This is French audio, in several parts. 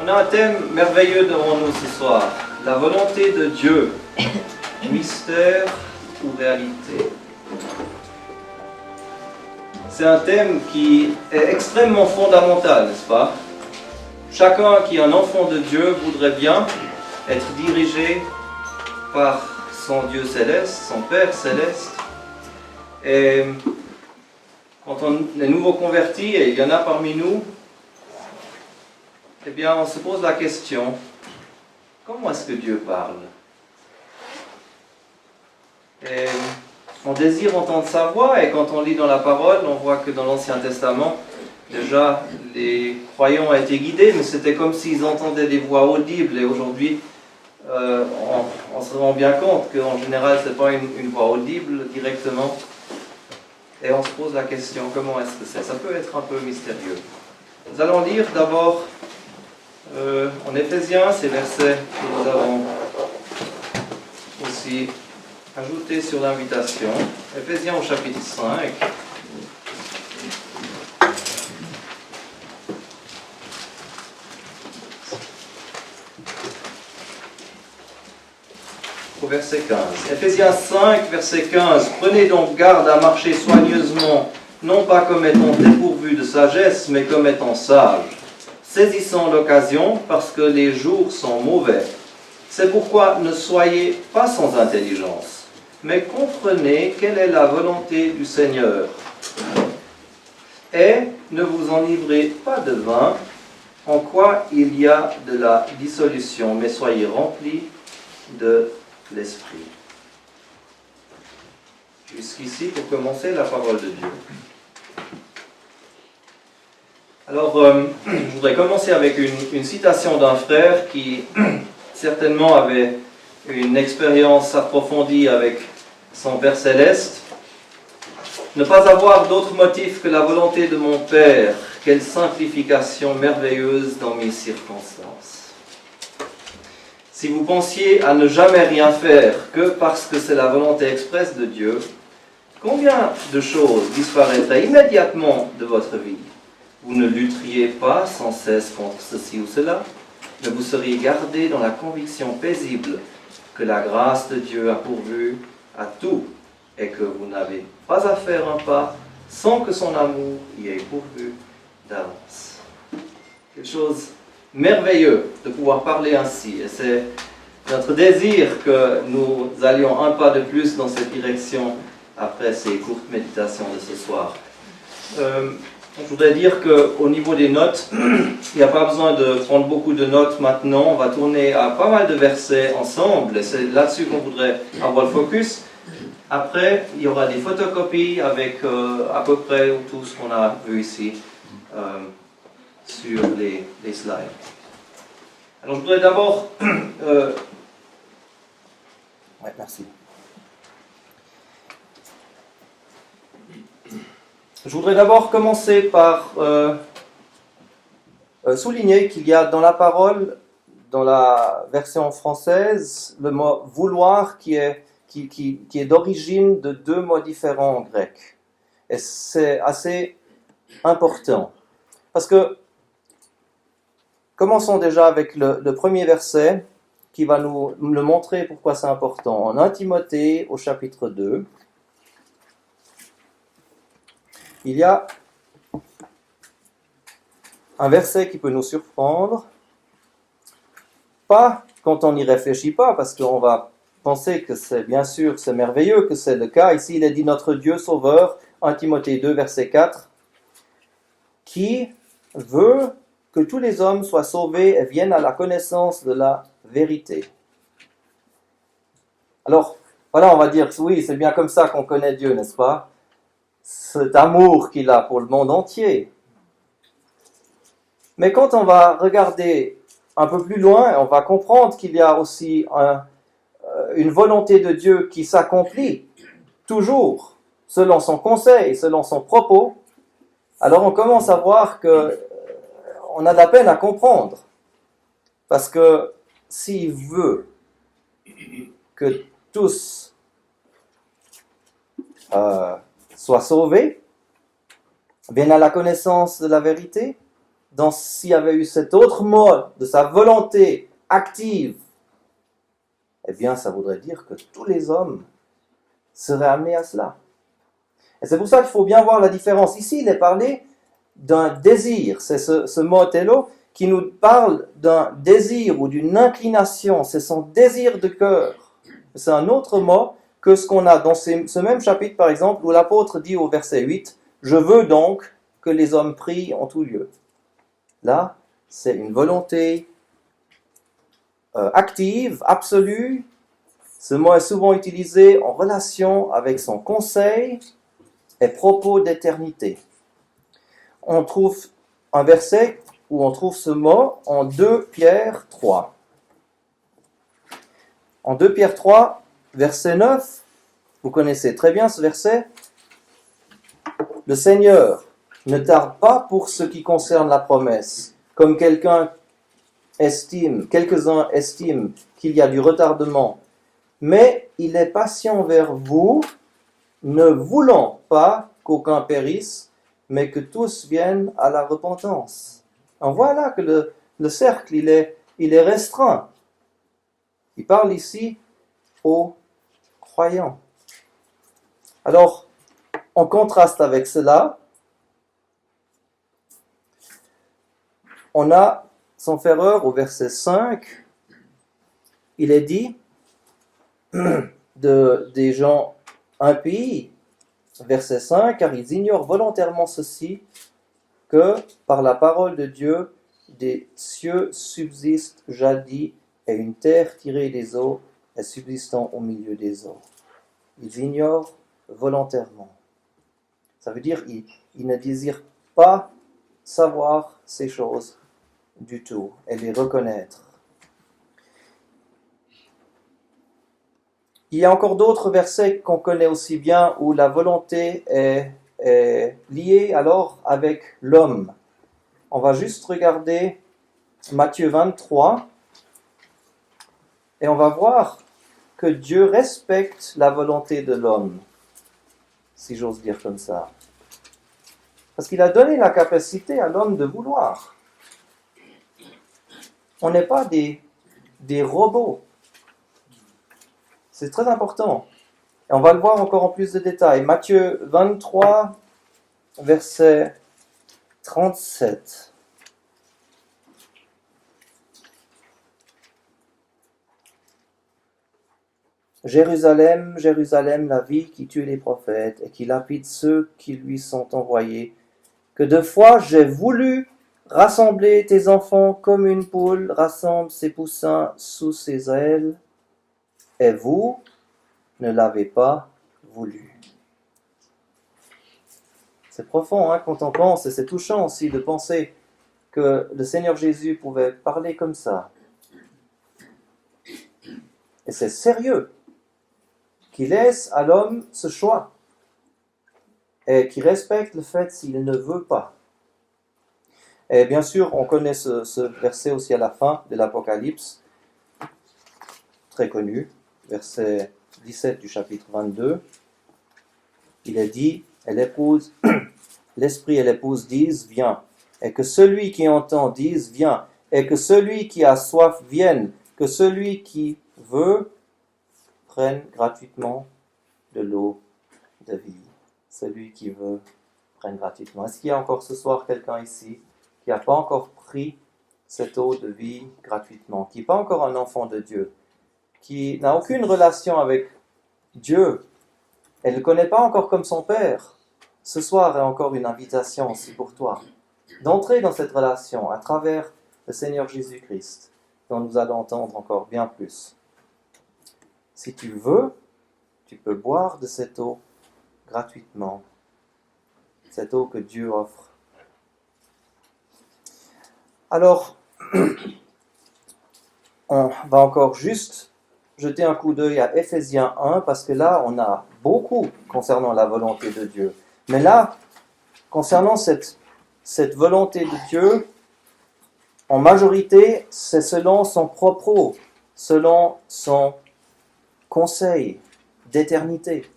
On a un thème merveilleux devant nous ce soir. La volonté de Dieu. Mystère ou réalité? C'est un thème qui est extrêmement fondamental, n'est-ce pas? Chacun qui est un enfant de Dieu voudrait bien être dirigé par son Dieu céleste, son Père céleste. Et quand on est nouveau converti, et il y en a parmi nous, eh bien on se pose la question, comment est-ce que Dieu parle? Et on désire entendre sa voix, et quand on lit dans la parole, on voit que dans l'Ancien Testament, déjà les croyants ont été guidés, mais c'était comme s'ils entendaient des voix audibles, et aujourd'hui, on se rend bien compte qu'en général, ce n'est pas une voix audible directement. Et on se pose la question, comment est-ce que c'est? Ça peut être un peu mystérieux. Nous allons lire d'abord en Éphésiens, ces versets que nous avons aussi ajoutés sur l'invitation. Éphésiens au chapitre 5. Au verset 15. Éphésiens 5, verset 15. Prenez donc garde à marcher soigneusement, non pas comme étant dépourvus de sagesse, mais comme étant sages, saisissant l'occasion parce que les jours sont mauvais. C'est pourquoi ne soyez pas sans intelligence, mais comprenez quelle est la volonté du Seigneur. Et ne vous enivrez pas de vin, en quoi il y a de la dissolution, mais soyez remplis de l'Esprit. Jusqu'ici, pour commencer, la parole de Dieu. Alors, je voudrais commencer avec une citation d'un frère qui certainement avait une expérience approfondie avec son Père Céleste. Ne pas avoir d'autre motif que la volonté de mon Père, quelle simplification merveilleuse dans mes circonstances. Si vous pensiez à ne jamais rien faire que parce que c'est la volonté expresse de Dieu, combien de choses disparaîtraient immédiatement de votre vie? Vous ne lutteriez pas sans cesse contre ceci ou cela, mais vous seriez gardés dans la conviction paisible que la grâce de Dieu a pourvu à tout et que vous n'avez pas à faire un pas sans que son amour y ait pourvu d'avance. Quelque chose merveilleux de pouvoir parler ainsi, et c'est notre désir que nous allions un pas de plus dans cette direction après ces courtes méditations de ce soir. Je voudrais dire qu'au niveau des notes, il n'y a pas besoin de prendre beaucoup de notes maintenant, on va tourner à pas mal de versets ensemble, et c'est là-dessus qu'on voudrait avoir le focus. Après, il y aura des photocopies avec à peu près tout ce qu'on a vu ici sur les slides. Alors je voudrais d'abord... merci. Je voudrais d'abord commencer par souligner qu'il y a dans la parole, dans la version française, le mot « vouloir » qui est d'origine de deux mots différents en grec. Et c'est assez important. Parce que, commençons déjà avec le premier verset qui va nous le montrer pourquoi c'est important. En 1 Timothée, au chapitre 2, il y a un verset qui peut nous surprendre, pas quand on n'y réfléchit pas, parce qu'on va penser que c'est bien sûr, c'est merveilleux que c'est le cas. Ici, il est dit notre Dieu Sauveur, 1 Timothée 2, verset 4, qui veut que tous les hommes soient sauvés et viennent à la connaissance de la vérité. Alors, voilà, on va dire, oui, c'est bien comme ça qu'on connaît Dieu, n'est-ce pas? Cet amour qu'il a pour le monde entier. Mais quand on va regarder un peu plus loin, on va comprendre qu'il y a aussi une volonté de Dieu qui s'accomplit toujours selon son conseil, selon son propos. Alors on commence à voir que on a de la peine à comprendre. Parce que s'il veut que tous soient sauvés, viennent à la connaissance de la vérité, s'il y avait eu cet autre mot de sa volonté active, eh bien, ça voudrait dire que tous les hommes seraient amenés à cela. Et c'est pour ça qu'il faut bien voir la différence. Ici, il est parlé d'un désir. C'est ce mot télo qui nous parle d'un désir ou d'une inclination. C'est son désir de cœur. C'est un autre mot que ce qu'on a dans ce même chapitre, par exemple, où l'apôtre dit au verset 8, « Je veux donc que les hommes prient en tout lieu. » Là, c'est une volonté active, absolue. Ce mot est souvent utilisé en relation avec son conseil et propos d'éternité. On trouve un verset où on trouve ce mot en 2 Pierre 3. En 2 Pierre 3, verset 9, vous connaissez très bien ce verset. « Le Seigneur ne tarde pas pour ce qui concerne la promesse, comme quelques-uns estiment qu'il y a du retardement, mais il est patient envers vous, ne voulant pas qu'aucun périsse, mais que tous viennent à la repentance. » On voit là que le cercle, il est restreint. Il parle ici aux croyants. Alors, en contraste avec cela, on a son ferreur au verset 5, il est dit des gens impies, verset 5, car ils ignorent volontairement ceci, que par la parole de Dieu, des cieux subsistent jadis, et une terre tirée des eaux est subsistant au milieu des eaux. Ils ignorent volontairement. Ça veut dire qu'ils ne désirent pas savoir ces choses du tout et les reconnaître. Il y a encore d'autres versets qu'on connaît aussi bien où la volonté est liée alors avec l'homme. On va juste regarder Matthieu 23 et on va voir que Dieu respecte la volonté de l'homme, si j'ose dire comme ça. Parce qu'il a donné la capacité à l'homme de vouloir. On n'est pas des robots. C'est très important. Et on va le voir encore en plus de détails. Matthieu 23, verset 37. Jérusalem, Jérusalem, la ville qui tue les prophètes et qui lapide ceux qui lui sont envoyés, que de fois j'ai voulu rassembler tes enfants comme une poule rassemble ses poussins sous ses ailes, et vous ne l'avez pas voulu. C'est profond quand on pense, et c'est touchant aussi de penser que le Seigneur Jésus pouvait parler comme ça. Et c'est sérieux qu'il laisse à l'homme ce choix et qu'il respecte le fait s'il ne veut pas. Et bien sûr, on connaît ce verset aussi à la fin de l'Apocalypse, très connu, verset 17 du chapitre 22. Il est dit, et l'épouse, l'esprit et l'épouse disent, viens. Et que celui qui entend dise, viens. Et que celui qui a soif vienne. Que celui qui veut prenne gratuitement de l'eau de vie. Celui qui veut prenne gratuitement. Est-ce qu'il y a encore ce soir quelqu'un ici qui n'a pas encore pris cette eau de vie gratuitement, qui n'est pas encore un enfant de Dieu, qui n'a aucune relation avec Dieu, elle ne le connaît pas encore comme son Père? Ce soir est encore une invitation aussi pour toi, d'entrer dans cette relation à travers le Seigneur Jésus-Christ, dont nous allons entendre encore bien plus. Si tu veux, tu peux boire de cette eau gratuitement, cette eau que Dieu offre. Alors, on va encore juste jeter un coup d'œil à Éphésiens 1, parce que là, on a beaucoup concernant la volonté de Dieu. Mais là, concernant cette volonté de Dieu, en majorité, c'est selon son propos, selon son conseil d'éternité.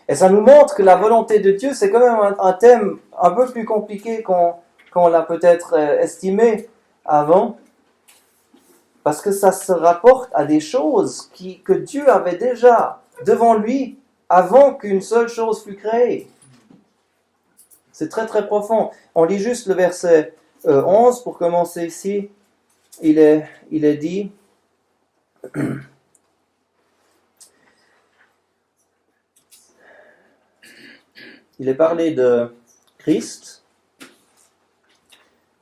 Et ça nous montre que la volonté de Dieu, c'est quand même un thème un peu plus compliqué qu'on qu'on l'a peut-être estimé avant, parce que ça se rapporte à des choses que Dieu avait déjà devant lui avant qu'une seule chose fût créée. C'est très très profond. On lit juste le verset 11 pour commencer ici. Il est dit, il est parlé de Christ,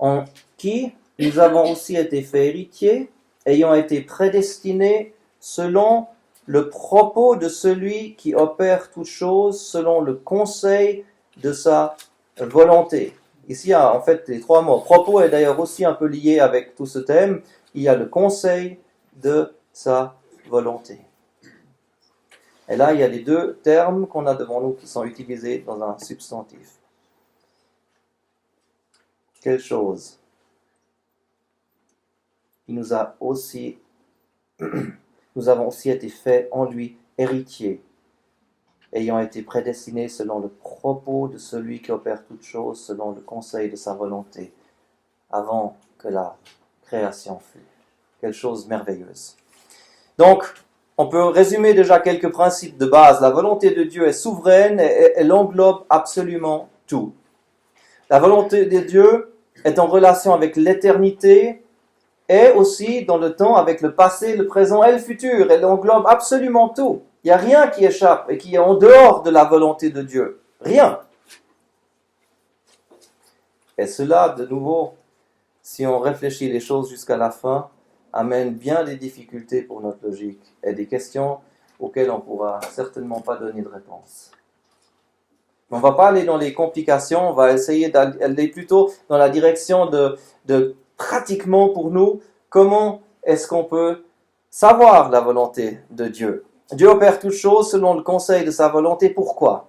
en qui nous avons aussi été faits héritiers, ayant été prédestinés selon le propos de celui qui opère toutes choses, selon le conseil de sa volonté. Ici, il y a en fait les trois mots. Propos est d'ailleurs aussi un peu lié avec tout ce thème. Il y a le conseil de sa volonté. Et là, il y a les deux termes qu'on a devant nous qui sont utilisés dans un substantif. Quelle chose? Nous avons aussi été faits en lui héritiers, ayant été prédestinés selon le propos de celui qui opère toutes choses, selon le conseil de sa volonté, avant que la création fût. Quelle chose merveilleuse. Donc, on peut résumer déjà quelques principes de base. La volonté de Dieu est souveraine et elle englobe absolument tout. La volonté de Dieu est en relation avec l'éternité et aussi dans le temps avec le passé, le présent et le futur. Elle englobe absolument tout. Il n'y a rien qui échappe et qui est en dehors de la volonté de Dieu. Rien. Et cela, de nouveau, si on réfléchit les choses jusqu'à la fin, amène bien des difficultés pour notre logique et des questions auxquelles on ne pourra certainement pas donner de réponse. On ne va pas aller dans les complications, on va essayer d'aller plutôt dans la direction de pratiquement pour nous, comment est-ce qu'on peut savoir la volonté de Dieu. Dieu opère toutes choses selon le conseil de sa volonté. Pourquoi?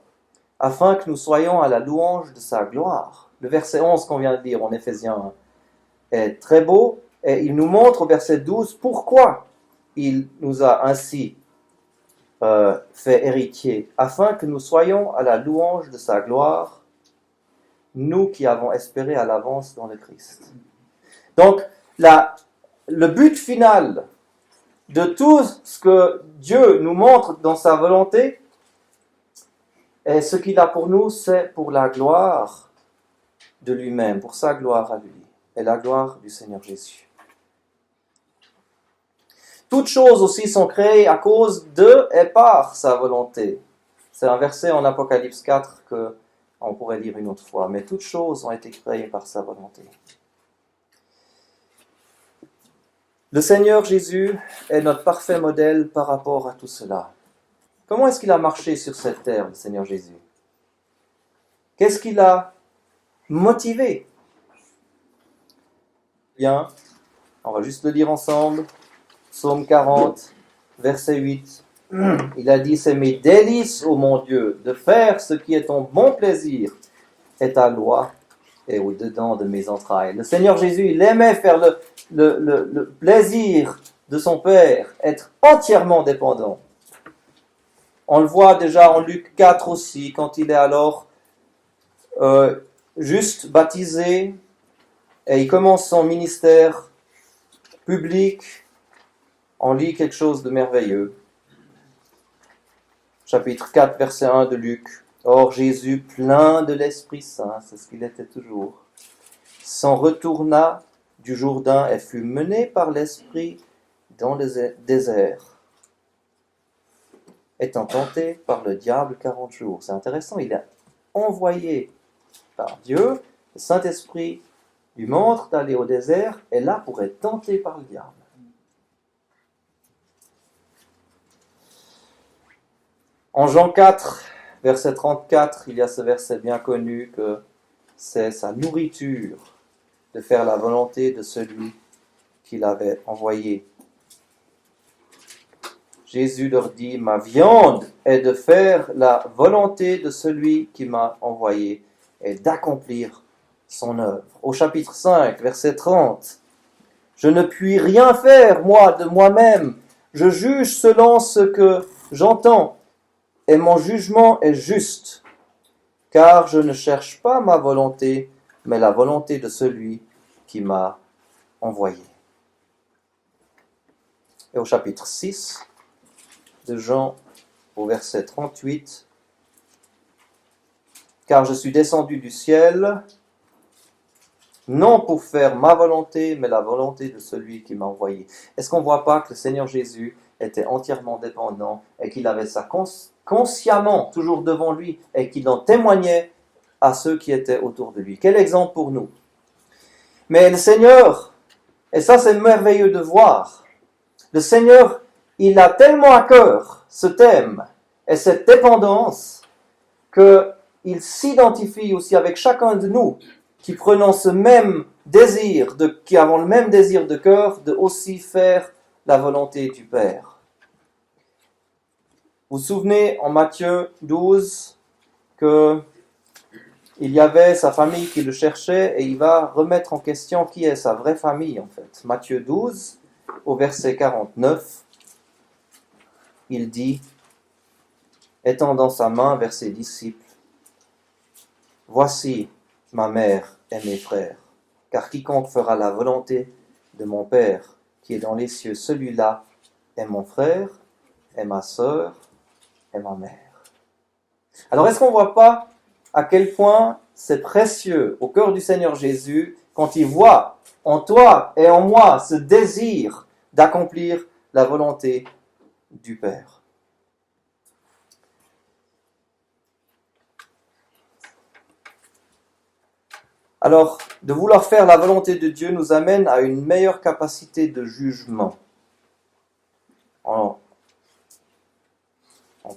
Afin que nous soyons à la louange de sa gloire. Le verset 11 qu'on vient de lire en Éphésiens est très beau. Et il nous montre au verset 12 pourquoi il nous a ainsi fait héritiers, afin que nous soyons à la louange de sa gloire, nous qui avons espéré à l'avance dans le Christ. Donc, le but final de tout ce que Dieu nous montre dans sa volonté, et ce qu'il a pour nous, c'est pour la gloire de lui-même, pour sa gloire à lui, et la gloire du Seigneur Jésus. Toutes choses aussi sont créées à cause de et par sa volonté. C'est un verset en Apocalypse 4 qu'on pourrait lire une autre fois. Mais toutes choses ont été créées par sa volonté. Le Seigneur Jésus est notre parfait modèle par rapport à tout cela. Comment est-ce qu'il a marché sur cette terre, le Seigneur Jésus? Qu'est-ce qui l'a motivé? Bien, on va juste le lire ensemble. Psaume 40, verset 8. Il a dit, c'est mes délices, ô mon Dieu, de faire ce qui est ton bon plaisir et ta loi est au-dedans de mes entrailles. Le Seigneur Jésus, il aimait faire le plaisir de son Père, être entièrement dépendant. On le voit déjà en Luc 4 aussi, quand il est alors juste baptisé et il commence son ministère public. On lit quelque chose de merveilleux. Chapitre 4, verset 1 de Luc. Or Jésus, plein de l'Esprit Saint, c'est ce qu'il était toujours, s'en retourna du Jourdain et fut mené par l'Esprit dans le désert, étant tenté par le diable 40 jours. C'est intéressant, il est envoyé par Dieu, le Saint-Esprit lui montre d'aller au désert, et là pour être tenté par le diable. En Jean 4, verset 34, il y a ce verset bien connu que c'est sa nourriture de faire la volonté de celui qui l'avait envoyé. Jésus leur dit, ma viande est de faire la volonté de celui qui m'a envoyé et d'accomplir son œuvre. Au chapitre 5, verset 30, je ne puis rien faire, moi, de moi-même. Je juge selon ce que j'entends. Et mon jugement est juste, car je ne cherche pas ma volonté, mais la volonté de celui qui m'a envoyé. Et au chapitre 6 de Jean, au verset 38, « Car je suis descendu du ciel, non pour faire ma volonté, mais la volonté de celui qui m'a envoyé. » Est-ce qu'on ne voit pas que le Seigneur Jésus était entièrement dépendant et qu'il avait ça consciemment toujours devant lui et qu'il en témoignait à ceux qui étaient autour de lui? Quel exemple pour nous! Mais le Seigneur, et ça c'est merveilleux de voir, le Seigneur, il a tellement à cœur ce thème et cette dépendance qu'il s'identifie aussi avec chacun de nous qui prenons ce même désir, qui avons le même désir de cœur de aussi faire la volonté du Père. Vous vous souvenez en Matthieu 12 qu'il y avait sa famille qui le cherchait et il va remettre en question qui est sa vraie famille en fait. Matthieu 12, au verset 49, il dit, étendant sa main vers ses disciples, « Voici ma mère et mes frères, car quiconque fera la volonté de mon Père qui est dans les cieux, celui-là est mon frère, est ma sœur, est ma mère. » Alors est-ce qu'on ne voit pas à quel point c'est précieux au cœur du Seigneur Jésus quand il voit en toi et en moi ce désir d'accomplir la volonté du Père. Alors, de vouloir faire la volonté de Dieu nous amène à une meilleure capacité de jugement. On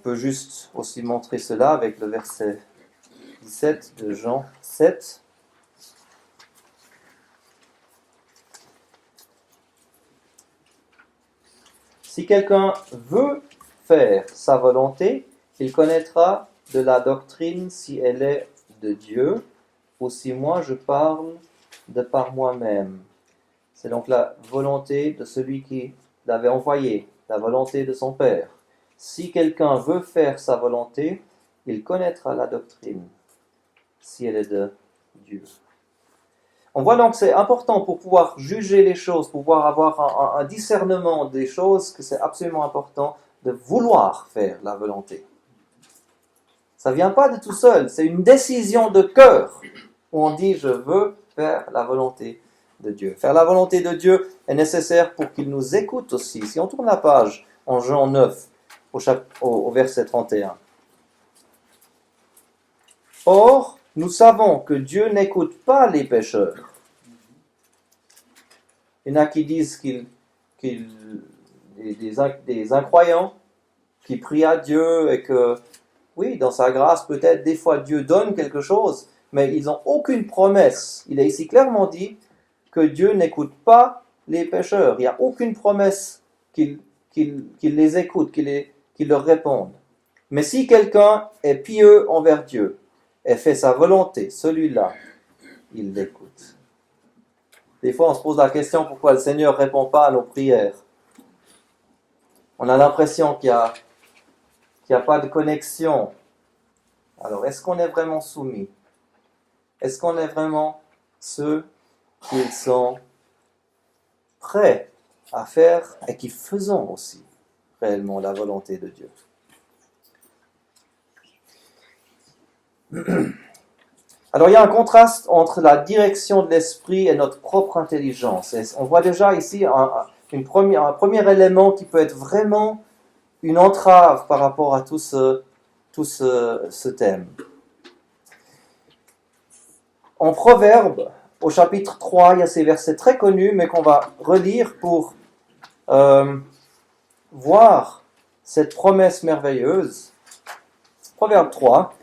peut juste aussi montrer cela avec le verset 17 de Jean 7. Si quelqu'un veut faire sa volonté, il connaîtra de la doctrine si elle est de Dieu, ou si moi je parle de par moi-même. C'est donc la volonté de celui qui l'avait envoyé, la volonté de son Père. Si quelqu'un veut faire sa volonté, il connaîtra la doctrine si elle est de Dieu. On voit donc que c'est important pour pouvoir juger les choses, pour pouvoir avoir un discernement des choses, que c'est absolument important de vouloir faire la volonté. Ça ne vient pas de tout seul, c'est une décision de cœur où on dit « je veux faire la volonté de Dieu ». Faire la volonté de Dieu est nécessaire pour qu'il nous écoute aussi. Si on tourne la page en Jean 9, au verset 31. « Or, nous savons que Dieu n'écoute pas les pécheurs. » Il y en a qui disent des incroyants qui prient à Dieu et que, oui, dans sa grâce, peut-être des fois Dieu donne quelque chose, mais ils n'ont aucune promesse. Il est ici clairement dit que Dieu n'écoute pas les pécheurs. Il n'y a aucune promesse qu'il les écoute, qu'il leur réponde. Mais si quelqu'un est pieux envers Dieu, et fait sa volonté, celui-là, il l'écoute. Des fois, on se pose la question pourquoi le Seigneur ne répond pas à nos prières. On a l'impression qu'il n'y a pas de connexion. Alors, est-ce qu'on est vraiment soumis? Est-ce qu'on est vraiment ceux qui sont prêts à faire et qui faisons aussi réellement la volonté de Dieu? Alors il y a un contraste entre la direction de l'esprit et notre propre intelligence. Et on voit déjà ici un premier élément qui peut être vraiment une entrave par rapport à tout ce thème. En Proverbe, au chapitre 3, il y a ces versets très connus, mais qu'on va relire pour voir cette promesse merveilleuse. Proverbe 3.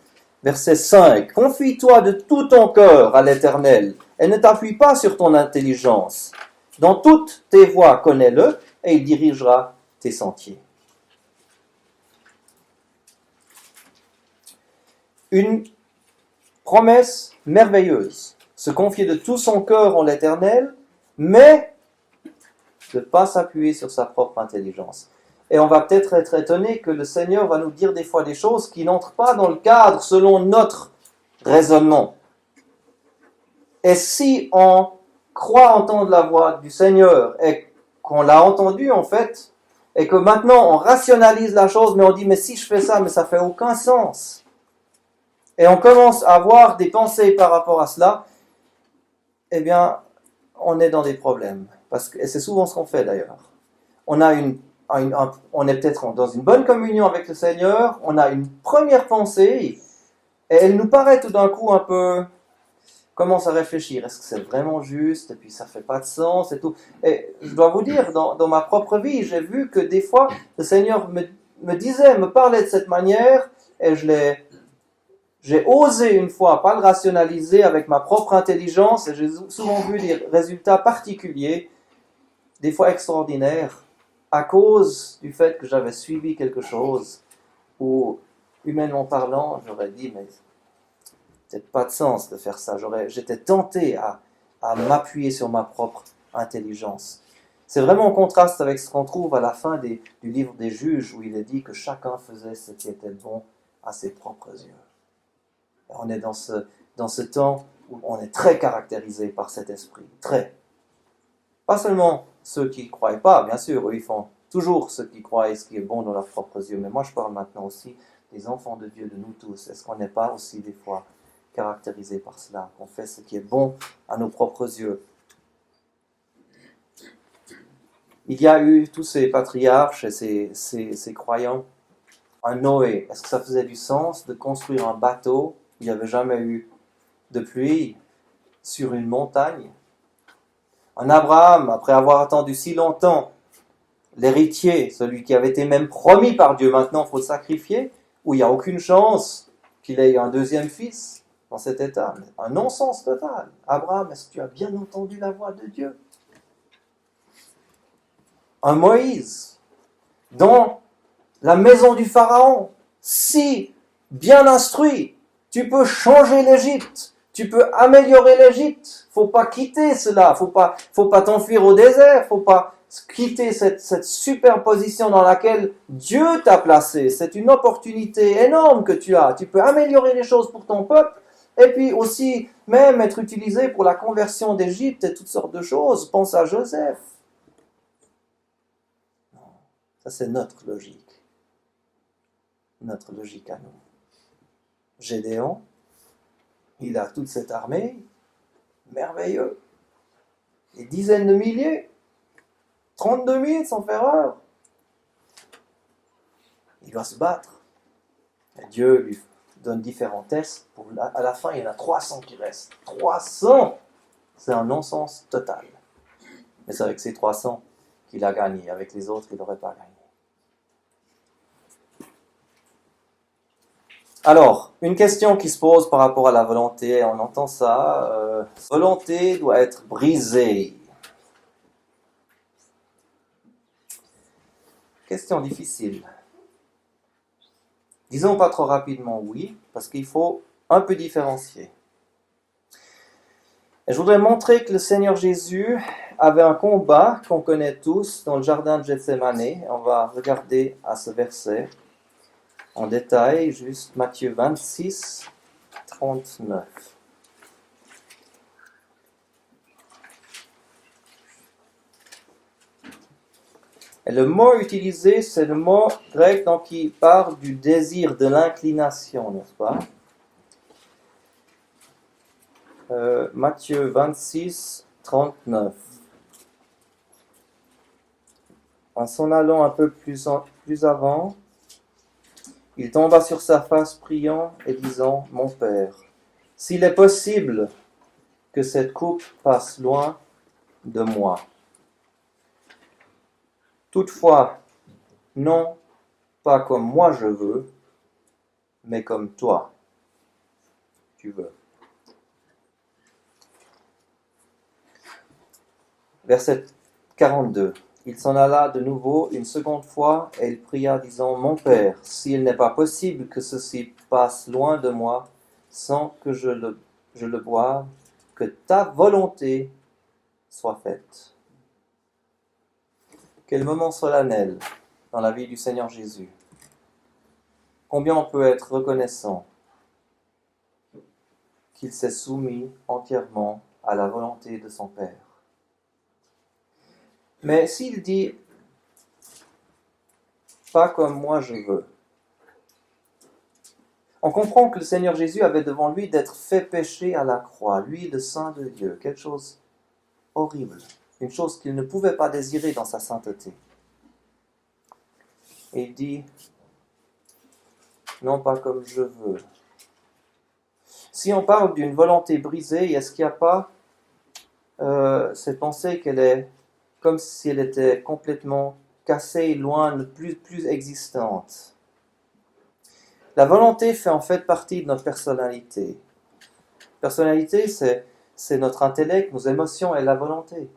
Verset 5. « Confie-toi de tout ton cœur à l'Éternel, et ne t'appuie pas sur ton intelligence. Dans toutes tes voies, connais-le, et il dirigera tes sentiers. » Une promesse merveilleuse. Se confier de tout son cœur en l'Éternel, mais de ne pas s'appuyer sur sa propre intelligence. Et on va peut-être être étonné que le Seigneur va nous dire des fois des choses qui n'entrent pas dans le cadre selon notre raisonnement. Et si on croit entendre la voix du Seigneur et qu'on l'a entendue en fait, et que maintenant on rationalise la chose, mais on dit mais si je fais ça, mais ça fait aucun sens. Et on commence à avoir des pensées par rapport à cela, eh bien, on est dans des problèmes. Et c'est souvent ce qu'on fait d'ailleurs. On est peut-être dans une bonne communion avec le Seigneur, on a une première pensée, et elle nous paraît tout d'un coup un peu... Commence à réfléchir, est-ce que c'est vraiment juste, et puis ça fait pas de sens, et tout. Et je dois vous dire, dans ma propre vie, j'ai vu que des fois, le Seigneur me parlait de cette manière, et j'ai osé une fois pas le rationaliser avec ma propre intelligence, et j'ai souvent vu des résultats particuliers, des fois extraordinaires, à cause du fait que j'avais suivi quelque chose où, humainement parlant, j'aurais dit, mais peut-être pas de sens de faire ça. J'étais tenté à m'appuyer sur ma propre intelligence. C'est vraiment en contraste avec ce qu'on trouve à la fin du livre des Juges, où il est dit que chacun faisait ce qui était bon à ses propres yeux. Et on est dans ce temps où on est très caractérisé par cet esprit. Très. Pas seulement ceux qui ne croient pas, bien sûr, eux ils font toujours ce qu'ils croient et ce qui est bon dans leurs propres yeux. Mais moi je parle maintenant aussi des enfants de Dieu, de nous tous. Est-ce qu'on n'est pas aussi des fois caractérisé par cela, qu'on fait ce qui est bon à nos propres yeux? Il y a eu tous ces patriarches et ces croyants. Un Noé, est-ce que ça faisait du sens de construire un bateau où il n'y avait jamais eu de pluie sur une montagne? Un Abraham, après avoir attendu si longtemps, l'héritier, celui qui avait été même promis par Dieu, maintenant il faut le sacrifier, où il n'y a aucune chance qu'il ait un deuxième fils dans cet état. Un non-sens total. Abraham, est-ce que tu as bien entendu la voix de Dieu? Un Moïse, dans la maison du Pharaon, si bien instruit, tu peux changer l'Égypte, tu peux améliorer l'Égypte. Faut pas quitter cela, faut pas t'enfuir au désert, faut pas quitter cette superposition dans laquelle Dieu t'a placé. C'est une opportunité énorme que tu as. Tu peux améliorer les choses pour ton peuple et puis aussi même être utilisé pour la conversion d'Égypte et toutes sortes de choses. Pense à Joseph. Non, ça c'est notre logique. Notre logique à nous. Gédéon, il a toute cette armée, merveilleux. Des dizaines de milliers, 32 000 sans faire erreur. Il doit se battre. Et Dieu lui donne différents tests. À la fin, il y en a 300 qui restent. 300! C'est un non-sens total. Mais c'est avec ces 300 qu'il a gagné. Avec les autres, il n'aurait pas gagné. Alors, une question qui se pose par rapport à la volonté, on entend ça, volonté doit être brisée. Question difficile. Disons pas trop rapidement oui, parce qu'il faut un peu différencier. Et je voudrais montrer que le Seigneur Jésus avait un combat qu'on connaît tous dans le jardin de Gethsémane. On va regarder à ce verset en détail, juste Matthieu 26, 39. Et le mot utilisé, c'est le mot grec donc, qui parle du désir, de l'inclination, n'est-ce pas? Matthieu 26, 39. En s'en allant un peu plus avant, il tomba sur sa face priant et disant, « Mon Père, s'il est possible que cette coupe passe loin de moi. Toutefois, non pas comme moi je veux, mais comme toi tu veux. » Verset 42. Il s'en alla de nouveau une seconde fois et il pria disant, « Mon Père, s'il n'est pas possible que ceci passe loin de moi, sans que je le boive, que ta volonté soit faite. » Quel moment solennel dans la vie du Seigneur Jésus. Combien on peut être reconnaissant qu'il s'est soumis entièrement à la volonté de son Père. Mais s'il dit « pas comme moi je veux », on comprend que le Seigneur Jésus avait devant lui d'être fait pécher à la croix, lui le Saint de Dieu, quelque chose horrible, une chose qu'il ne pouvait pas désirer dans sa sainteté. Et il dit « non pas comme je veux ». Si on parle d'une volonté brisée, est-ce qu'il n'y a pas cette pensée qu'elle est comme si elle était complètement cassée, loin, plus existante? La volonté fait en fait partie de notre personnalité. Personnalité, c'est notre intellect, nos émotions et la volonté.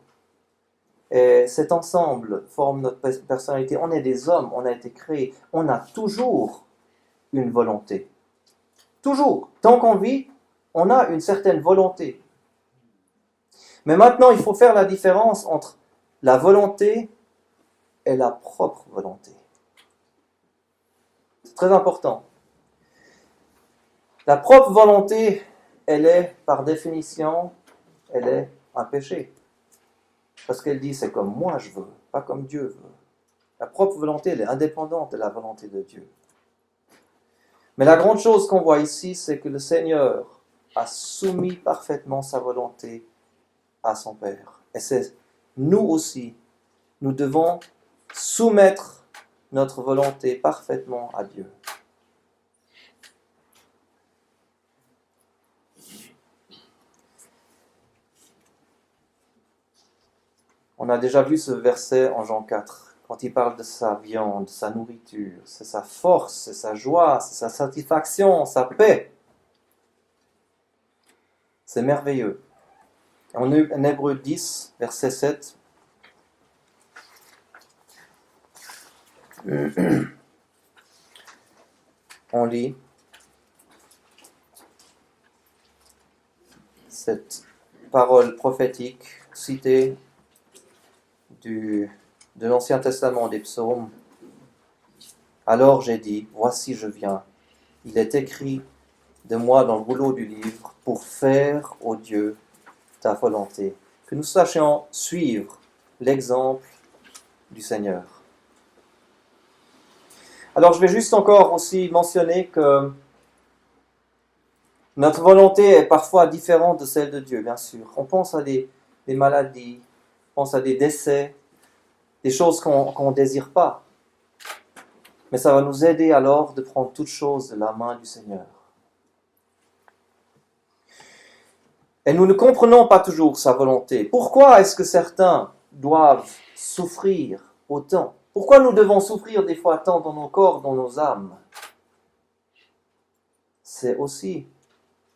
Et cet ensemble forme notre personnalité. On est des hommes, on a été créés, on a toujours une volonté. Toujours. Tant qu'on vit, on a une certaine volonté. Mais maintenant, il faut faire la différence entre la volonté et la propre volonté. C'est très important. La propre volonté, elle est, par définition, elle est un péché. Parce qu'elle dit, c'est comme moi je veux, pas comme Dieu veut. La propre volonté, elle est indépendante de la volonté de Dieu. Mais la grande chose qu'on voit ici, c'est que le Seigneur a soumis parfaitement sa volonté à son Père. Et c'est nous aussi, nous devons soumettre notre volonté parfaitement à Dieu. On a déjà vu ce verset en Jean 4, quand il parle de sa viande, sa nourriture, c'est sa force, c'est sa joie, c'est sa satisfaction, sa paix. C'est merveilleux. En Hébreux 10, verset 7, on lit cette parole prophétique citée de l'Ancien Testament des Psaumes. Alors j'ai dit, voici je viens. Il est écrit de moi dans le rouleau du livre pour faire, ô Dieu, ta volonté. Que nous sachions suivre l'exemple du Seigneur. Alors je vais juste encore aussi mentionner que notre volonté est parfois différente de celle de Dieu, bien sûr. On pense à des maladies, on pense à des décès, des choses qu'on ne désire pas. Mais ça va nous aider alors de prendre toutes choses de la main du Seigneur. Et nous ne comprenons pas toujours sa volonté. Pourquoi est-ce que certains doivent souffrir autant? Pourquoi nous devons souffrir des fois tant dans nos corps, dans nos âmes? C'est aussi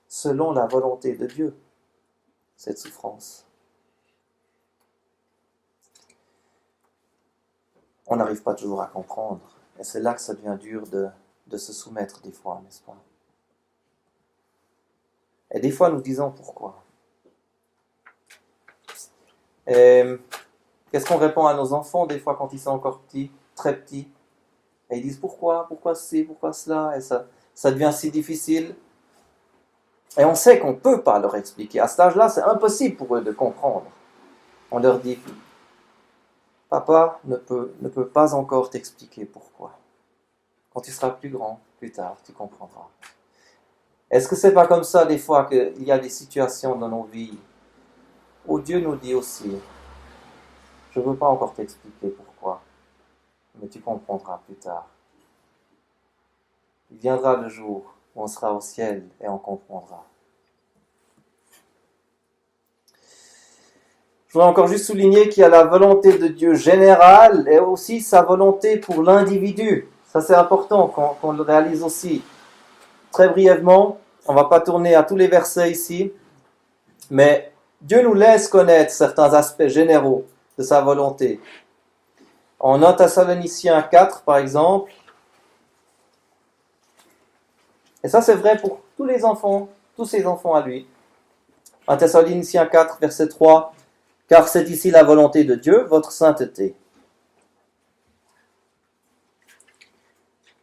selon la volonté de Dieu, cette souffrance. On n'arrive pas toujours à comprendre. Et c'est là que ça devient dur de se soumettre des fois, n'est-ce pas? Et des fois, nous disons pourquoi. Et qu'est-ce qu'on répond à nos enfants des fois quand ils sont encore petits, très petits? Et ils disent pourquoi ci, pourquoi cela? Et ça devient si difficile. Et on sait qu'on ne peut pas leur expliquer. À cet âge-là, c'est impossible pour eux de comprendre. On leur dit, papa ne peut pas encore t'expliquer pourquoi. Quand tu seras plus grand, plus tard, tu comprendras. Est-ce que c'est pas comme ça des fois qu'il y a des situations dans nos vies où Dieu nous dit aussi, je ne veux pas encore t'expliquer pourquoi, mais tu comprendras plus tard. Il viendra le jour où on sera au ciel et on comprendra. Je voudrais encore juste souligner qu'il y a la volonté de Dieu générale et aussi sa volonté pour l'individu. Ça c'est important qu'on le réalise aussi. Très brièvement, on ne va pas tourner à tous les versets ici, mais Dieu nous laisse connaître certains aspects généraux de sa volonté. En 1 Thessaloniciens 4, par exemple, et ça c'est vrai pour tous les enfants, tous ses enfants à lui. 1 Thessaloniciens 4, verset 3, « Car c'est ici la volonté de Dieu, votre sainteté. »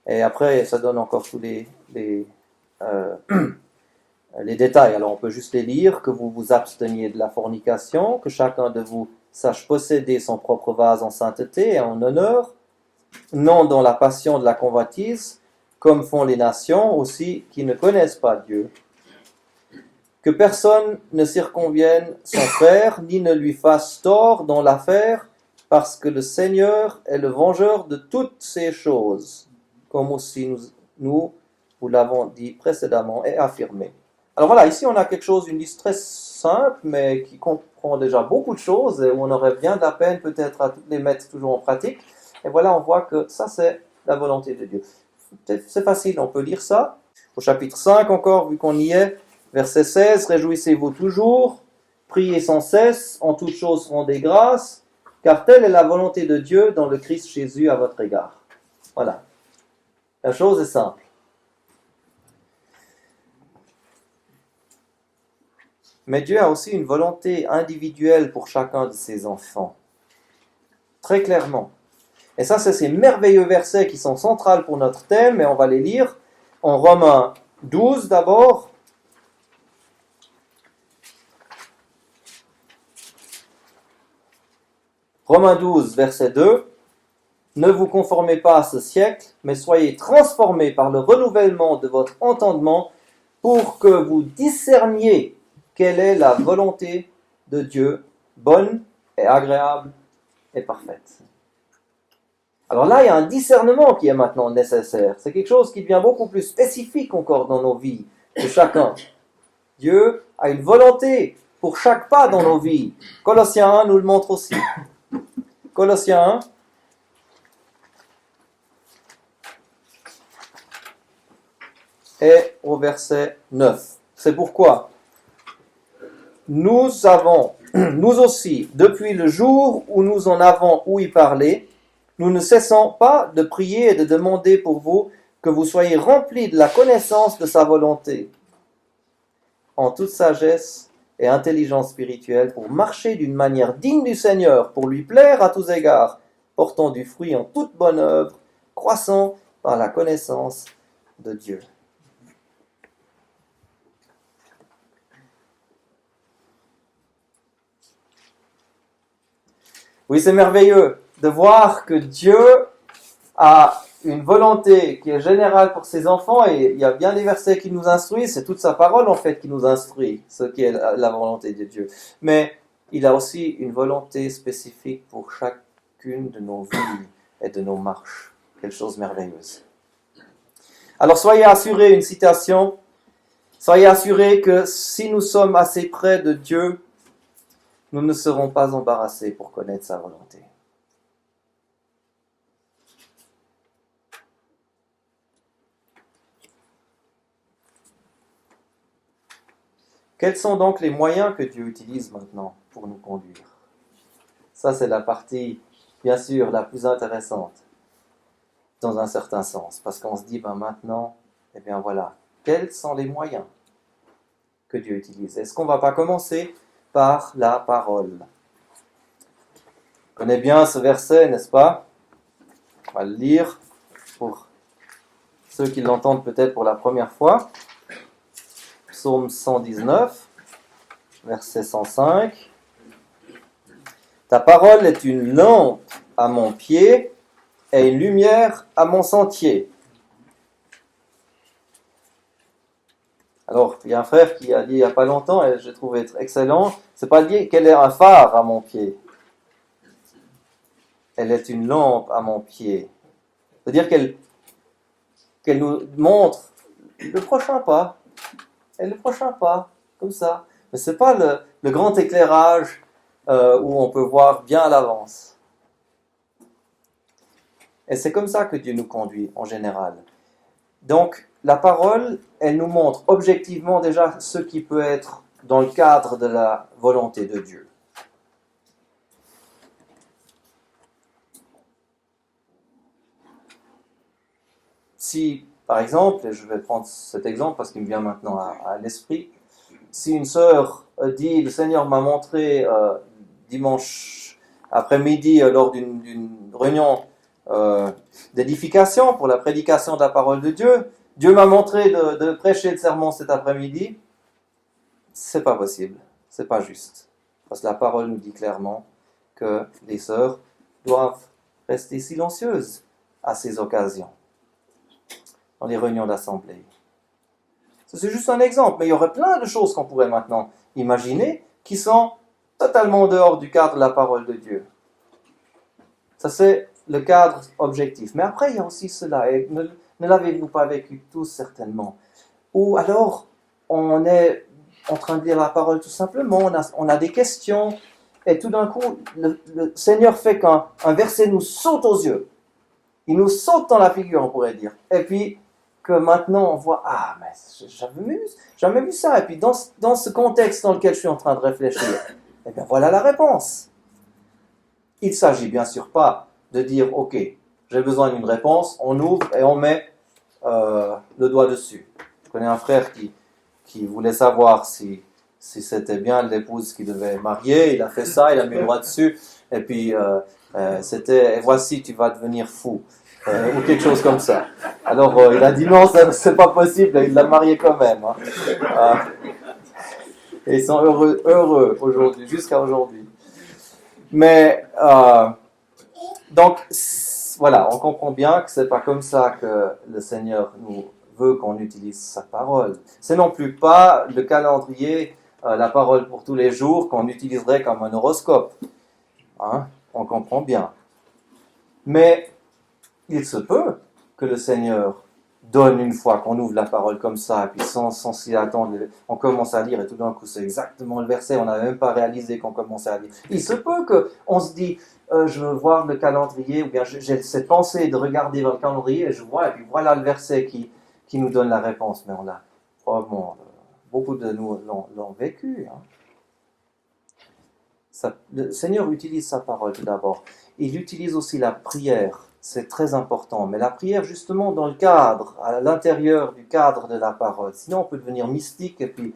Et après, ça donne encore tous les les détails. Alors on peut juste les lire, que vous vous absteniez de la fornication, que chacun de vous sache posséder son propre vase en sainteté et en honneur, non dans la passion de la convoitise, comme font les nations aussi qui ne connaissent pas Dieu. Que personne ne circonvienne son frère, ni ne lui fasse tort dans l'affaire, parce que le Seigneur est le vengeur de toutes ces choses, comme aussi nous vous l'avons dit précédemment et affirmé. Alors voilà, ici on a quelque chose, une liste très simple, mais qui comprend déjà beaucoup de choses, et où on aurait bien de la peine peut-être à toutes les mettre toujours en pratique. Et voilà, on voit que ça c'est la volonté de Dieu. C'est facile, on peut lire ça. Au chapitre 5 encore, vu qu'on y est, verset 16, « Réjouissez-vous toujours, priez sans cesse, en toutes choses rendez grâce, car telle est la volonté de Dieu dans le Christ Jésus à votre égard. » Voilà. La chose est simple. Mais Dieu a aussi une volonté individuelle pour chacun de ses enfants. Très clairement. Et ça, c'est ces merveilleux versets qui sont centrales pour notre thème, et on va les lire en Romains 12 d'abord. Romains 12, verset 2. « Ne vous conformez pas à ce siècle, mais soyez transformés par le renouvellement de votre entendement pour que vous discerniez quelle est la volonté de Dieu, bonne et agréable et parfaite. » Alors là, il y a un discernement qui est maintenant nécessaire. C'est quelque chose qui devient beaucoup plus spécifique encore dans nos vies de chacun. Dieu a une volonté pour chaque pas dans nos vies. Colossiens 1 nous le montre aussi. Colossiens 1. Et au verset 9. C'est pourquoi nous aussi, depuis le jour où nous en avons ouï parler, nous ne cessons pas de prier et de demander pour vous que vous soyez remplis de la connaissance de sa volonté, en toute sagesse et intelligence spirituelle, pour marcher d'une manière digne du Seigneur, pour lui plaire à tous égards, portant du fruit en toute bonne œuvre, croissant par la connaissance de Dieu. Oui, c'est merveilleux de voir que Dieu a une volonté qui est générale pour ses enfants, et il y a bien des versets qui nous instruisent, c'est toute sa parole en fait qui nous instruit, ce qui est la volonté de Dieu. Mais il a aussi une volonté spécifique pour chacune de nos vies et de nos marches. Quelque chose de merveilleuse. Alors soyez assurés, une citation, soyez assurés que si nous sommes assez près de Dieu, nous ne serons pas embarrassés pour connaître sa volonté. Quels sont donc les moyens que Dieu utilise maintenant pour nous conduire? Ça, c'est la partie, bien sûr, la plus intéressante, dans un certain sens, parce qu'on se dit, maintenant, eh bien voilà, quels sont les moyens que Dieu utilise? Est-ce qu'on ne va pas commencer par la parole? On connaît bien ce verset, n'est-ce pas? On va le lire pour ceux qui l'entendent peut-être pour la première fois. Psaume 119, verset 105. Ta parole est une lampe à mon pied et une lumière à mon sentier. Alors, il y a un frère qui a dit il n'y a pas longtemps, et j'ai trouvé excellent, c'est pas dit qu'elle est un phare à mon pied. Elle est une lampe à mon pied. C'est-à-dire qu'elle nous montre le prochain pas, et le prochain pas, comme ça. Mais ce n'est pas le grand éclairage où on peut voir bien à l'avance. Et c'est comme ça que Dieu nous conduit en général. Donc, la parole, elle nous montre objectivement déjà ce qui peut être dans le cadre de la volonté de Dieu. Si, par exemple, et je vais prendre cet exemple parce qu'il me vient maintenant à l'esprit, si une sœur dit « Le Seigneur m'a montré dimanche après-midi lors d'une réunion d'édification pour la prédication de la parole de Dieu, Dieu m'a montré de prêcher le sermon cet après-midi », c'est pas possible, c'est pas juste. Parce que la parole nous dit clairement que les sœurs doivent rester silencieuses à ces occasions, dans les réunions d'assemblée. C'est juste un exemple, mais il y aurait plein de choses qu'on pourrait maintenant imaginer qui sont totalement en dehors du cadre de la parole de Dieu. Ça, c'est le cadre objectif. Mais après, il y a aussi cela, et ne l'avez-vous pas vécu tous certainement, ou alors on est en train de lire la parole tout simplement, on a des questions, et tout d'un coup, le Seigneur fait qu'un verset nous saute aux yeux. Il nous saute dans la figure, on pourrait dire. Et puis, que maintenant on voit, ah, mais j'avais jamais vu ça. Et puis, dans ce contexte dans lequel je suis en train de réfléchir, eh bien, voilà la réponse. Il ne s'agit bien sûr pas de dire, ok, j'ai besoin d'une réponse, on ouvre et on met le doigt dessus. Je connais un frère qui voulait savoir si c'était bien l'épouse qui devait marier, il a fait ça, il a mis le doigt dessus, et puis c'était, voici, tu vas devenir fou, ou quelque chose comme ça. Alors il a dit non, c'est pas possible, il l'a marié quand même. Hein. Et ils sont heureux aujourd'hui, jusqu'à aujourd'hui. Mais, donc, voilà, on comprend bien que c'est pas comme ça que le Seigneur nous veut qu'on utilise sa parole. C'est non plus pas le calendrier, la parole pour tous les jours qu'on utiliserait comme un horoscope. Hein? On comprend bien. Mais il se peut que le Seigneur donne une fois qu'on ouvre la parole comme ça, et puis sans s'y attendre, on commence à lire et tout d'un coup c'est exactement le verset, on n'avait même pas réalisé qu'on commençait à lire. Il se peut qu'on se dit, je veux voir le calendrier, ou bien j'ai cette pensée de regarder vers le calendrier, et je vois, et puis voilà le verset qui nous donne la réponse. Mais on l'a probablement, beaucoup de nous l'ont vécu. Hein. Le Seigneur utilise sa parole tout d'abord. Il utilise aussi la prière. C'est très important, mais la prière justement dans le cadre, à l'intérieur du cadre de la parole. Sinon on peut devenir mystique et puis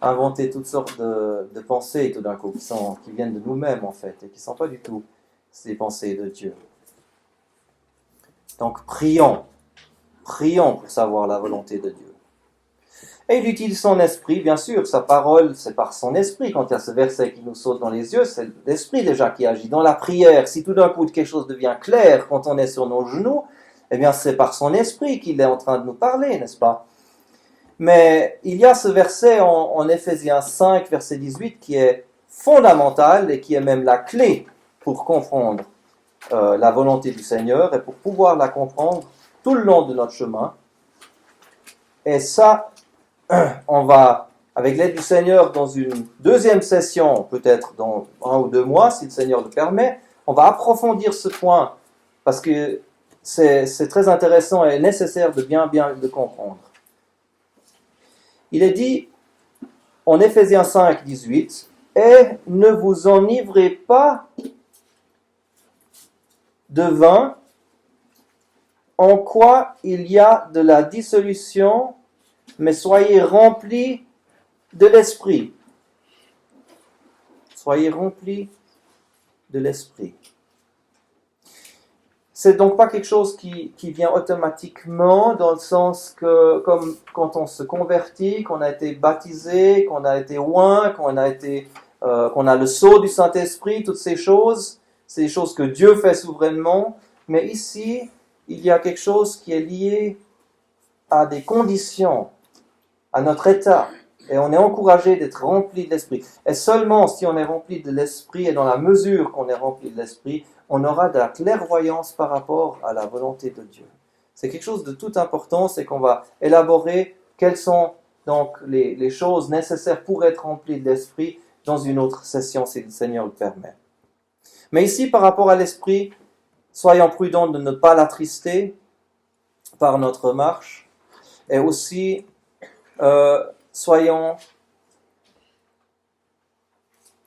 inventer toutes sortes de pensées tout d'un coup qui viennent de nous-mêmes en fait et qui ne sont pas du tout ces pensées de Dieu. Donc prions pour savoir la volonté de Dieu. Et il utilise son esprit, bien sûr, sa parole, c'est par son esprit. Quand il y a ce verset qui nous saute dans les yeux, c'est l'esprit déjà qui agit. Dans la prière, si tout d'un coup quelque chose devient clair quand on est sur nos genoux, eh bien c'est par son esprit qu'il est en train de nous parler, n'est-ce pas? Mais il y a ce verset en Éphésiens 5, verset 18, qui est fondamental et qui est même la clé pour comprendre la volonté du Seigneur et pour pouvoir la comprendre tout le long de notre chemin. Et ça, on va, avec l'aide du Seigneur, dans une deuxième session, peut-être dans 1 ou 2 mois, si le Seigneur le permet, on va approfondir ce point, parce que c'est très intéressant et nécessaire de bien le comprendre. Il est dit, en Éphésiens 5, 18, « Et ne vous enivrez pas de vin, en quoi il y a de la dissolution, mais soyez remplis de l'esprit. » Soyez remplis de l'esprit. C'est donc pas quelque chose qui vient automatiquement, dans le sens que, comme quand on se convertit, qu'on a été baptisé, qu'on a été oint, qu'on a le sceau du Saint-Esprit, toutes ces choses, c'est des choses que Dieu fait souverainement. Mais ici, il y a quelque chose qui est lié à des conditions, à notre état. Et on est encouragé d'être rempli de l'esprit. Et seulement si on est rempli de l'esprit, et dans la mesure qu'on est rempli de l'esprit, on aura de la clairvoyance par rapport à la volonté de Dieu. C'est quelque chose de tout important, c'est qu'on va élaborer quelles sont donc les choses nécessaires pour être rempli de l'esprit dans une autre session, si le Seigneur le permet. Mais ici, par rapport à l'esprit, soyons prudents de ne pas l'attrister par notre marche, et aussi soyons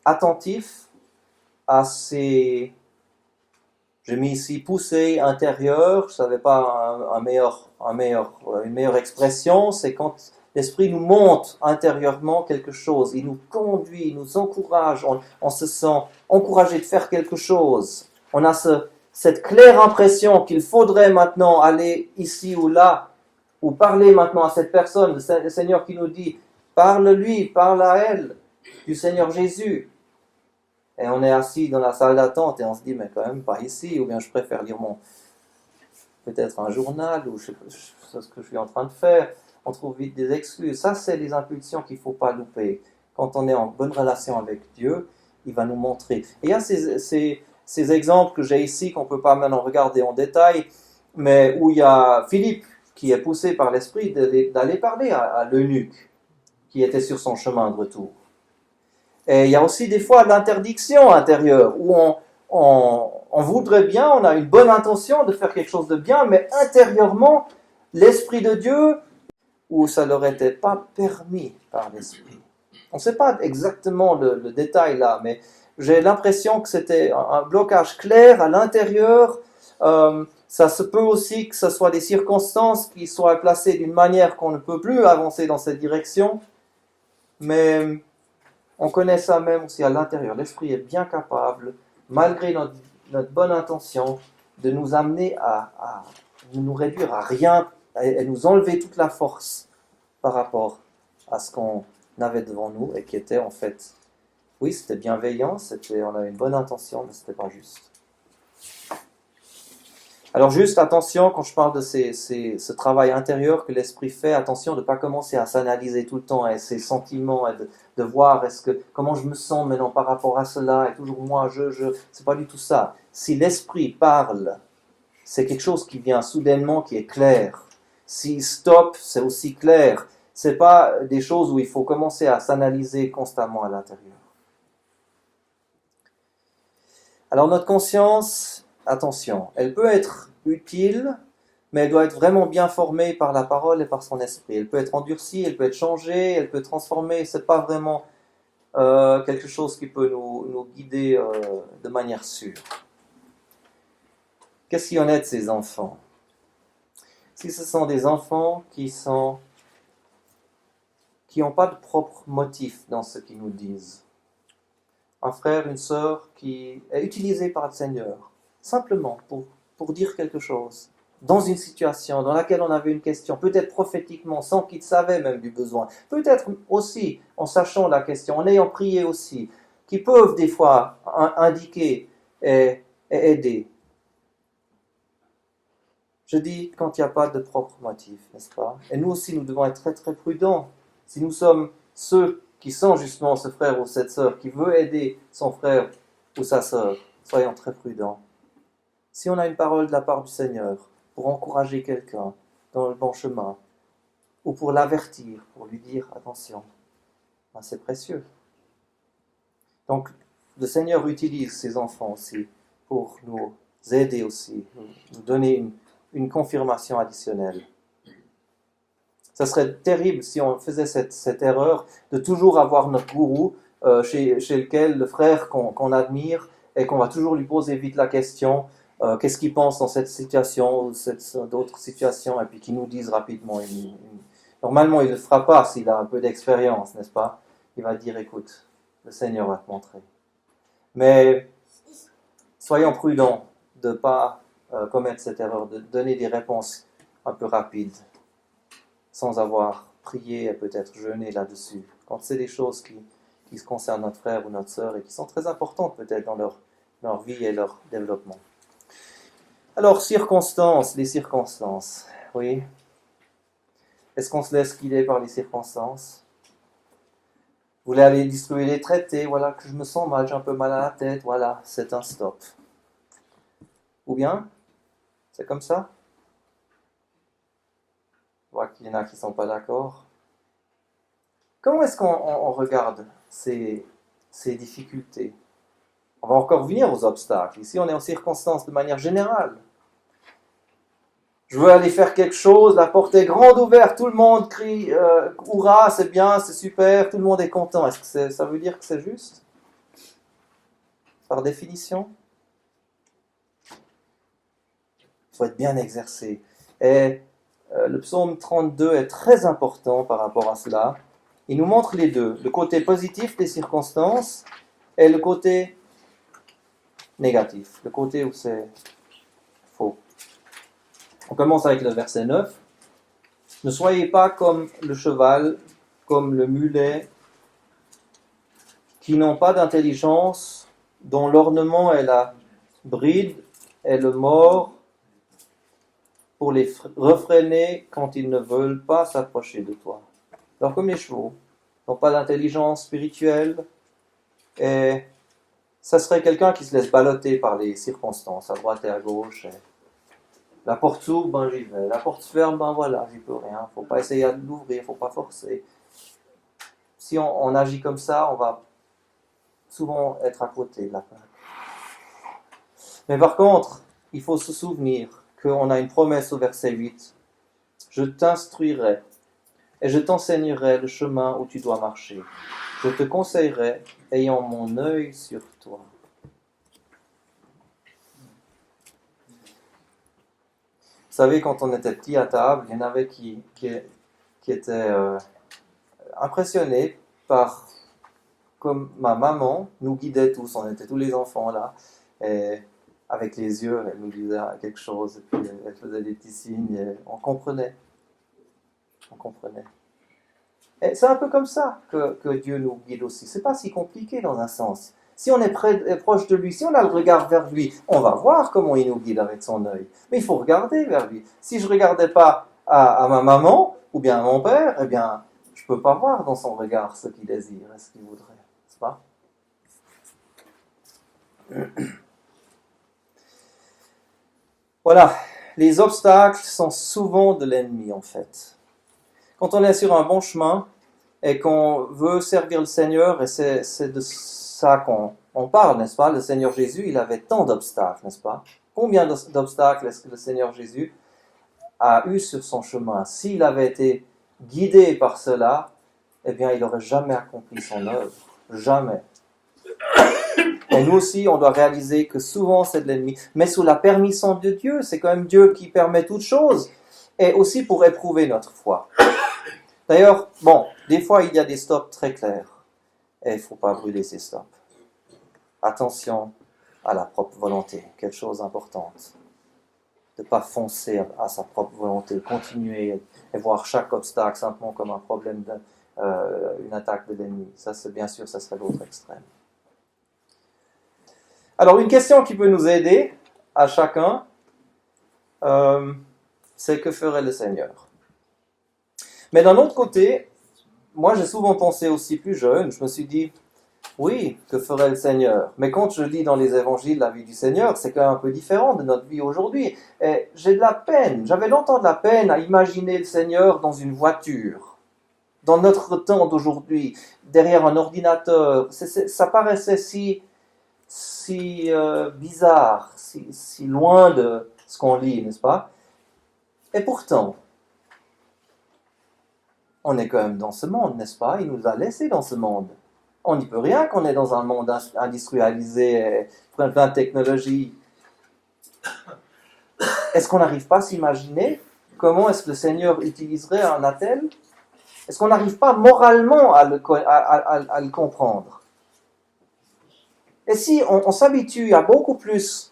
attentifs à ces, j'ai mis ici poussée intérieure, je ne savais pas une meilleure expression, c'est quand l'esprit nous montre intérieurement quelque chose, il nous conduit, il nous encourage, on se sent encouragé de faire quelque chose, on a cette claire impression qu'il faudrait maintenant aller ici ou là, ou parler maintenant à cette personne, le Seigneur qui nous dit, Parle-lui, parle à elle du Seigneur Jésus. Et on est assis dans la salle d'attente et on se dit, mais quand même pas ici, ou bien je préfère lire peut-être un journal, ou je sais ce que je suis en train de faire. On trouve vite des excuses. Ça, c'est les impulsions qu'il ne faut pas louper. Quand on est en bonne relation avec Dieu, il va nous montrer. Et il y a ces exemples que j'ai ici, qu'on ne peut pas maintenant regarder en détail, mais où il y a Philippe qui est poussé par l'Esprit d'aller parler à l'eunuque qui était sur son chemin de retour. Et il y a aussi des fois de l'interdiction intérieure, où on voudrait bien, on a une bonne intention de faire quelque chose de bien, mais intérieurement, l'Esprit de Dieu, où ça ne leur était pas permis par l'Esprit. On ne sait pas exactement le détail là, mais j'ai l'impression que c'était un blocage clair à l'intérieur. Ça se peut aussi que ce soit des circonstances qui soient placées d'une manière qu'on ne peut plus avancer dans cette direction, mais on connaît ça même aussi à l'intérieur. L'Esprit est bien capable, malgré notre bonne intention, de nous amener à nous réduire à rien et nous enlever toute la force par rapport à ce qu'on avait devant nous et qui était en fait, oui, c'était bienveillant, on avait une bonne intention, mais c'était pas juste. Alors juste attention, quand je parle de ce travail intérieur que l'esprit fait, attention de ne pas commencer à s'analyser tout le temps et ses sentiments et de voir comment je me sens maintenant par rapport à cela et toujours moi, c'est pas du tout ça. Si l'esprit parle, c'est quelque chose qui vient soudainement, qui est clair. S'il stoppe, c'est aussi clair. C'est pas des choses où il faut commencer à s'analyser constamment à l'intérieur. Alors notre conscience, attention, elle peut être utile, mais elle doit être vraiment bien formée par la parole et par son esprit. Elle peut être endurcie, elle peut être changée, elle peut être transformée. C'est pas vraiment quelque chose qui peut nous guider de manière sûre. Qu'est-ce qu'il y en est de ces enfants? Si ce sont des enfants qui n'ont pas de propre motif dans ce qu'ils nous disent, un frère, une sœur qui est utilisé par le Seigneur, simplement pour dire quelque chose, dans une situation dans laquelle on avait une question, peut-être prophétiquement, sans qu'il savait même du besoin, peut-être aussi en sachant la question, en ayant prié aussi, qui peuvent des fois indiquer et aider. Je dis quand il n'y a pas de propre motif, n'est-ce pas? Et nous aussi, nous devons être très très prudents. Si nous sommes ceux qui sont justement ce frère ou cette sœur qui veut aider son frère ou sa sœur, soyons très prudents. Si on a une parole de la part du Seigneur pour encourager quelqu'un dans le bon chemin, ou pour l'avertir, pour lui dire attention, ben c'est précieux. Donc le Seigneur utilise ses enfants aussi pour nous aider aussi, nous donner une confirmation additionnelle. Ça serait terrible si on faisait cette erreur de toujours avoir notre gourou chez lequel le frère qu'on admire et qu'on va toujours lui poser vite la question qu'est-ce qu'il pense dans cette situation ou d'autres situations et puis qu'il nous dise rapidement. Normalement, il ne le fera pas s'il a un peu d'expérience, n'est-ce pas? Il va dire écoute, le Seigneur va te montrer. Mais soyons prudents de ne pas commettre cette erreur, de donner des réponses un peu rapides, sans avoir prié et peut-être jeûné là-dessus. Quand c'est des choses qui se concernent notre frère ou notre sœur et qui sont très importantes peut-être dans leur vie et leur développement. Alors, les circonstances, oui. Est-ce qu'on se laisse guider par les circonstances? Vous voulez aller distribuer les traités, voilà, que je me sens mal, j'ai un peu mal à la tête, voilà, c'est un stop. Ou bien, c'est comme ça? Je vois qu'il y en a qui ne sont pas d'accord. Comment est-ce qu'on regarde ces difficultés? On va encore venir aux obstacles. Ici, on est en circonstances de manière générale. Je veux aller faire quelque chose, la porte est grande ouverte, tout le monde crie « Hourra, c'est bien, c'est super, tout le monde est content ». Est-ce que ça veut dire que c'est juste? Par définition? Il faut être bien exercé. Et le psaume 32 est très important par rapport à cela. Il nous montre les deux, le côté positif des circonstances et le côté négatif, le côté où c'est faux. On commence avec le verset 9. Ne soyez pas comme le cheval comme le mulet, qui n'ont pas d'intelligence, dont l'ornement est la bride et le mors, pour les refréner quand ils ne veulent pas s'approcher de toi. Alors comme les chevaux, n'ont pas d'intelligence spirituelle, et ça serait quelqu'un qui se laisse balloter par les circonstances, à droite et à gauche. Et la porte s'ouvre, ben j'y vais. La porte se ferme, ben voilà, j'y peux rien. Faut pas essayer de l'ouvrir, faut pas forcer. Si on agit comme ça, on va souvent être à côté de la plaque. Mais par contre, il faut se souvenir qu'on a une promesse au verset 8. Je t'instruirai et je t'enseignerai le chemin où tu dois marcher. Je te conseillerai, ayant mon œil sur toi. Vous savez, quand on était petit à table, il y en avait qui étaient impressionnés par comme ma maman nous guidait tous, on était tous les enfants là, et avec les yeux, elle nous disait quelque chose, et puis elle faisait des petits signes, et on comprenait. On comprenait. Et c'est un peu comme ça que Dieu nous guide aussi. C'est pas si compliqué dans un sens. Si on est proche de lui, si on a le regard vers lui, on va voir comment il nous guide avec son œil. Mais il faut regarder vers lui. Si je ne regardais pas à ma maman ou bien à mon père, eh bien, je ne peux pas voir dans son regard ce qu'il désire et ce qu'il voudrait. N'est-ce pas? Voilà. Les obstacles sont souvent de l'ennemi, en fait. Quand on est sur un bon chemin et qu'on veut servir le Seigneur, et c'est de ça qu'on parle, n'est-ce pas? Le Seigneur Jésus, il avait tant d'obstacles, n'est-ce pas? Combien d'obstacles est-ce que le Seigneur Jésus a eu sur son chemin? S'il avait été guidé par cela, eh bien, il n'aurait jamais accompli son œuvre. Jamais. Et nous aussi, on doit réaliser que souvent c'est de l'ennemi, mais sous la permission de Dieu. C'est quand même Dieu qui permet toutes choses, et aussi pour éprouver notre foi. D'ailleurs, bon, des fois il y a des stops très clairs, et il ne faut pas brûler ces stops. Attention à la propre volonté, quelque chose d'importante. De ne pas foncer à sa propre volonté, continuer et voir chaque obstacle simplement comme un problème, une attaque de l'ennemi. Ça, c'est bien sûr, ça serait l'autre extrême. Alors, une question qui peut nous aider à chacun, c'est que ferait le Seigneur? Mais d'un autre côté, moi j'ai souvent pensé aussi plus jeune, je me suis dit, oui, que ferait le Seigneur? Mais quand je lis dans les évangiles la vie du Seigneur, c'est quand même un peu différent de notre vie aujourd'hui. Et j'ai de la peine, j'avais longtemps de la peine à imaginer le Seigneur dans une voiture. Dans notre temps d'aujourd'hui, derrière un ordinateur, ça paraissait si bizarre, si loin de ce qu'on lit, n'est-ce pas? Et pourtant, on est quand même dans ce monde, n'est-ce pas? Il nous a laissés dans ce monde. On n'y peut rien qu'on est dans un monde industrialisé, plein de technologies. Est-ce qu'on n'arrive pas à s'imaginer comment est-ce que le Seigneur utiliserait un attel? Est-ce qu'on n'arrive pas moralement à le comprendre? Et si on s'habitue à beaucoup plus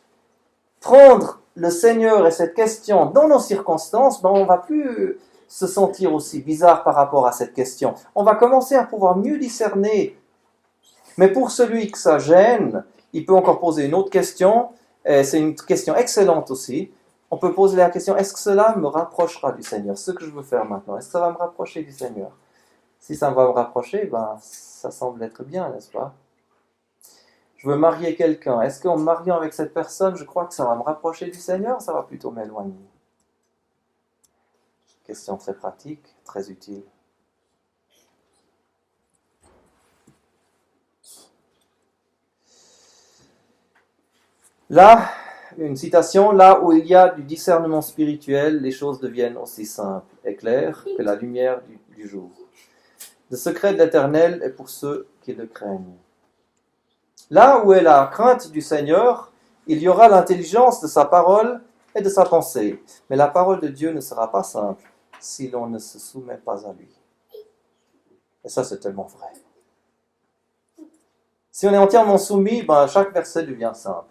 prendre le Seigneur et cette question dans nos circonstances, ben on ne va plus se sentir aussi bizarre par rapport à cette question. On va commencer à pouvoir mieux discerner. Mais pour celui que ça gêne, il peut encore poser une autre question, et c'est une question excellente aussi. On peut poser la question, est-ce que cela me rapprochera du Seigneur? Ce que je veux faire maintenant, est-ce que ça va me rapprocher du Seigneur? Si ça va me rapprocher, ben, ça semble être bien, n'est-ce pas? Je veux marier quelqu'un. Est-ce qu'en me mariant avec cette personne, je crois que ça va me rapprocher du Seigneur? Ça va plutôt m'éloigner. Question très pratique, très utile. Là, une citation, là où il y a du discernement spirituel, les choses deviennent aussi simples et claires que la lumière du jour. Le secret de l'Éternel est pour ceux qui le craignent. Là où est la crainte du Seigneur, il y aura l'intelligence de sa parole et de sa pensée. Mais la parole de Dieu ne sera pas simple si l'on ne se soumet pas à lui. Et ça, c'est tellement vrai. Si on est entièrement soumis, ben, chaque verset devient simple.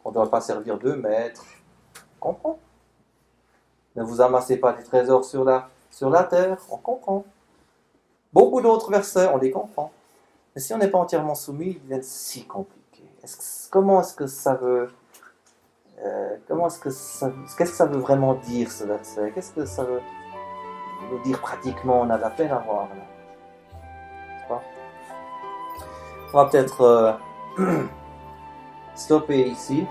On ne doit pas servir deux maîtres. On comprend. Ne vous amassez pas des trésors sur la terre. On comprend. Beaucoup d'autres versets, on les comprend. Mais si on n'est pas entièrement soumis, ils deviennent si compliqués. Comment est-ce que ça veut... qu'est-ce que ça veut vraiment dire ce verset? Qu'est-ce que ça veut nous dire pratiquement? On a de la peine à voir là. On va peut-être stopper ici.